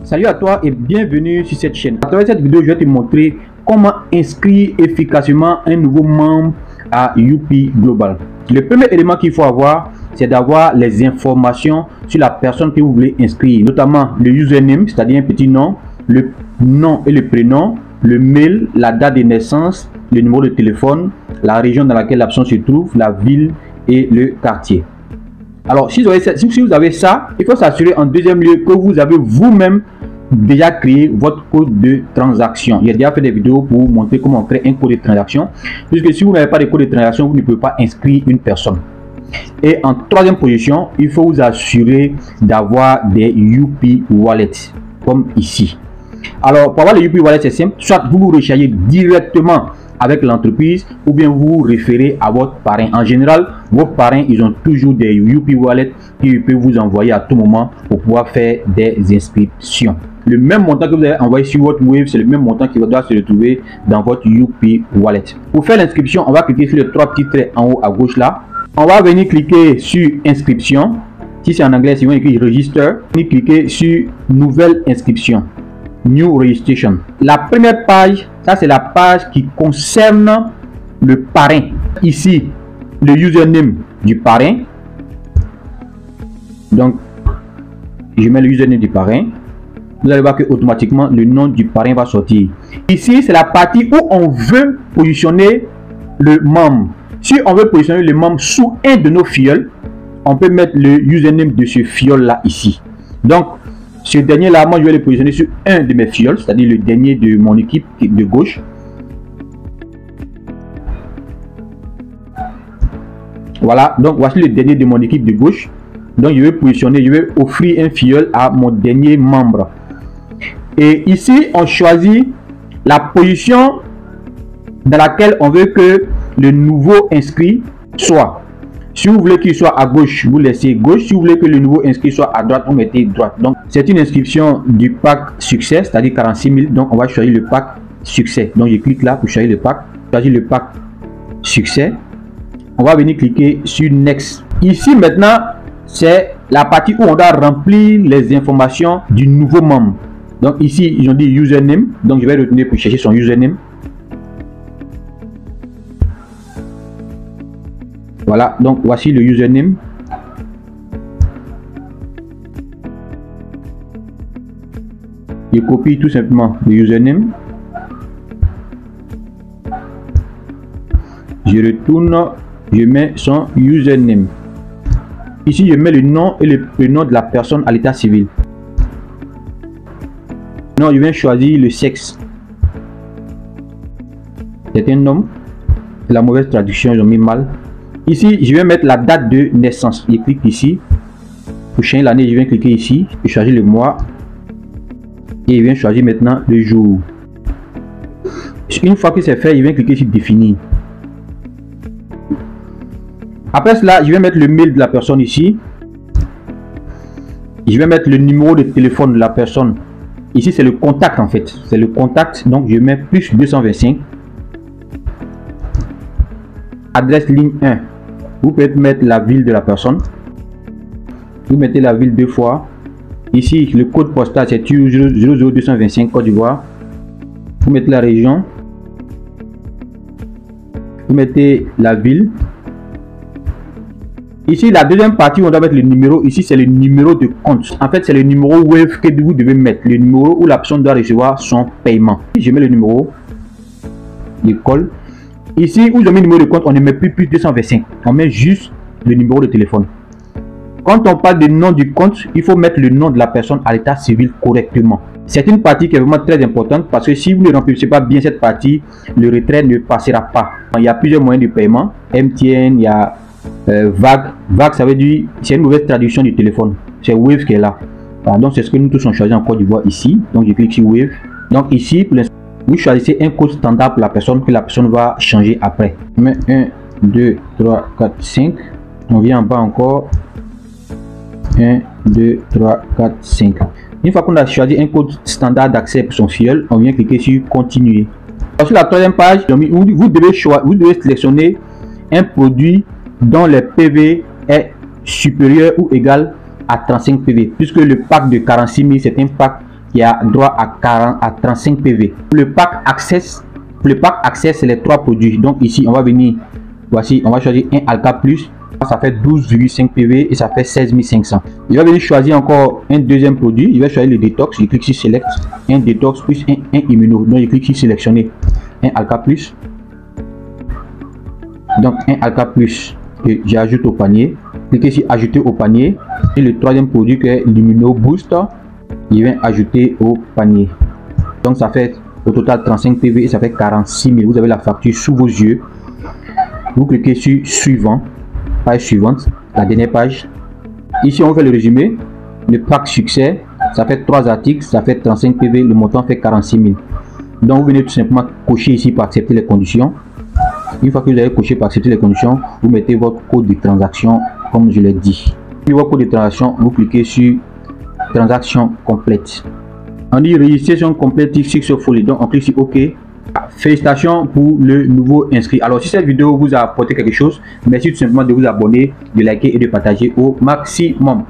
Salut à toi et bienvenue sur cette chaîne. À travers cette vidéo, je vais te montrer comment inscrire efficacement un nouveau membre à Youpi Global. Le premier élément qu'il faut avoir, c'est d'avoir les informations sur la personne que vous voulez inscrire, notamment le username, c'est-à-dire un petit nom, le nom et le prénom, le mail, la date de naissance, le numéro de téléphone, la région dans laquelle la personne se trouve, la ville et le quartier. Alors, si vous avez ça, il faut s'assurer en deuxième lieu que vous avez vous-même déjà créé votre code de transaction. J'ai déjà fait des vidéos pour vous montrer comment créer un code de transaction. Puisque si vous n'avez pas de code de transaction, vous ne pouvez pas inscrire une personne. Et en troisième position, il faut vous assurer d'avoir des Youpi Wallets, comme ici. Alors, pour avoir les Youpi Wallets, c'est simple. Soit vous vous rechargez directement avec l'entreprise ou bien vous vous référez à votre parrain. En général, vos parrains, ils ont toujours des Youpi Wallets qu'ils peuvent vous envoyer à tout moment pour pouvoir faire des inscriptions. Le même montant que vous avez envoyé sur votre Wave, c'est le même montant qui doit se retrouver dans votre Youpi Wallet. Pour faire l'inscription, on va cliquer sur les trois petits traits en haut à gauche là. On va venir cliquer sur inscription. Si c'est en anglais, c'est écrit register. Et cliquer sur nouvelle inscription. New registration. La première page, ça c'est la page qui concerne le parrain. Ici, le username du parrain. Donc, je mets le username du parrain. Vous allez voir que automatiquement le nom du parrain va sortir. Ici, c'est la partie où on veut positionner le membre. Si on veut positionner le membre sous un de nos fioles, on peut mettre le username de ce fiole là ici. Donc, ce dernier là, moi je vais le positionner sur un de mes fioles, c'est-à-dire le dernier de mon équipe de gauche. Voilà, donc voici le dernier de mon équipe de gauche. Donc je vais positionner, je vais offrir un fiole à mon dernier membre. Et ici, on choisit la position dans laquelle on veut que le nouveau inscrit soit. Si vous voulez qu'il soit à gauche, vous laissez gauche. Si vous voulez que le nouveau inscrit soit à droite, vous mettez droite. Donc, c'est une inscription du pack succès, c'est-à-dire 46 000. Donc, on va choisir le pack succès. Donc, je clique là pour choisir le pack. Choisir le pack succès. On va venir cliquer sur Next. Ici, maintenant, c'est la partie où on doit remplir les informations du nouveau membre. Donc, ici, ils ont dit username. Donc, je vais retourner pour chercher son username. Voilà, donc voici le username. Je copie tout simplement le username. Je retourne, je mets son username. Ici, je mets le nom et le prénom de la personne à l'état civil. Non, je viens choisir le sexe. C'est un homme. C'est la mauvaise traduction, ils ont mis mal. Ici, je vais mettre la date de naissance. Je clique ici. Pour changer l'année, je viens cliquer ici. Je choisis le mois. Et je viens choisir maintenant le jour. Une fois que c'est fait, je viens cliquer sur définir. Après cela, je vais mettre le mail de la personne ici. Je vais mettre le numéro de téléphone de la personne. Ici, c'est le contact en fait. C'est le contact. Donc, je mets plus 225. Adresse ligne 1. Vous pouvez mettre la ville de la personne. Vous mettez la ville deux fois. Ici, le code postal, c'est 00225 Côte d'Ivoire. Vous mettez la région. Vous mettez la ville. Ici, la deuxième partie, on doit mettre le numéro. Ici, c'est le numéro de compte. En fait, c'est le numéro Wave que vous devez mettre. Le numéro où la personne doit recevoir son paiement. Je mets le numéro. Je colle. Ici, où je mets le numéro de compte, on ne met plus 225. On met juste le numéro de téléphone. Quand on parle du nom du compte, il faut mettre le nom de la personne à l'état civil correctement. C'est une partie qui est vraiment très importante parce que si vous ne remplissez pas bien cette partie, le retrait ne passera pas. Il y a plusieurs moyens de paiement. MTN, il y a VAG. VAG, ça veut dire, c'est une mauvaise traduction du téléphone. C'est Wave qui est là. Voilà, donc, c'est ce que nous tous on choisi en Côte d'Ivoire ici. Donc, je clique sur Wave. Donc, ici, pour l'instant, vous choisissez un code standard pour la personne que la personne va changer après. On met 1, 2, 3, 4, 5. On vient en bas encore. 1, 2, 3, 4, 5. Une fois qu'on a choisi un code standard d'accès pour son fiole, on vient cliquer sur continuer. Sur la troisième page, vous devez sélectionner un produit dont le PV est supérieur ou égal à 35 PV. Puisque le pack de 46 000, c'est un pack qui a droit à 35 PV. Pour le pack Access, c'est les 3 produits. Donc ici, on va venir, voici, on va choisir un Alka Plus. Ça fait 12,5 PV et ça fait 16 500. Il va venir choisir encore un deuxième produit. Il va choisir le détox. Je clique sur Select. Un détox plus un immuno. Donc je clique sur sélectionner un Alka Plus. Donc un Alka Plus que j'ajoute au panier. Cliquez sur ajouter au panier. Et le troisième produit que est l'immuno boost, il vient ajouter au panier. Donc ça fait au total 35 PV et ça fait 46 000. Vous avez la facture sous vos yeux. Vous cliquez sur suivant. Page suivante, la dernière page. Ici on fait le résumé. Le pack succès, ça fait 3 articles, ça fait 35 PV, le montant fait 46 000. Donc vous venez tout simplement cocher ici pour accepter les conditions. Une fois que vous avez coché pour accepter les conditions, vous mettez votre code de transaction comme je l'ai dit. Puis votre code de transaction, vous cliquez sur transaction complète. On dit registration complète successfully. Donc on clique sur OK. Félicitations pour le nouveau inscrit. Alors si cette vidéo vous a apporté quelque chose, merci tout simplement de vous abonner, de liker et de partager au maximum.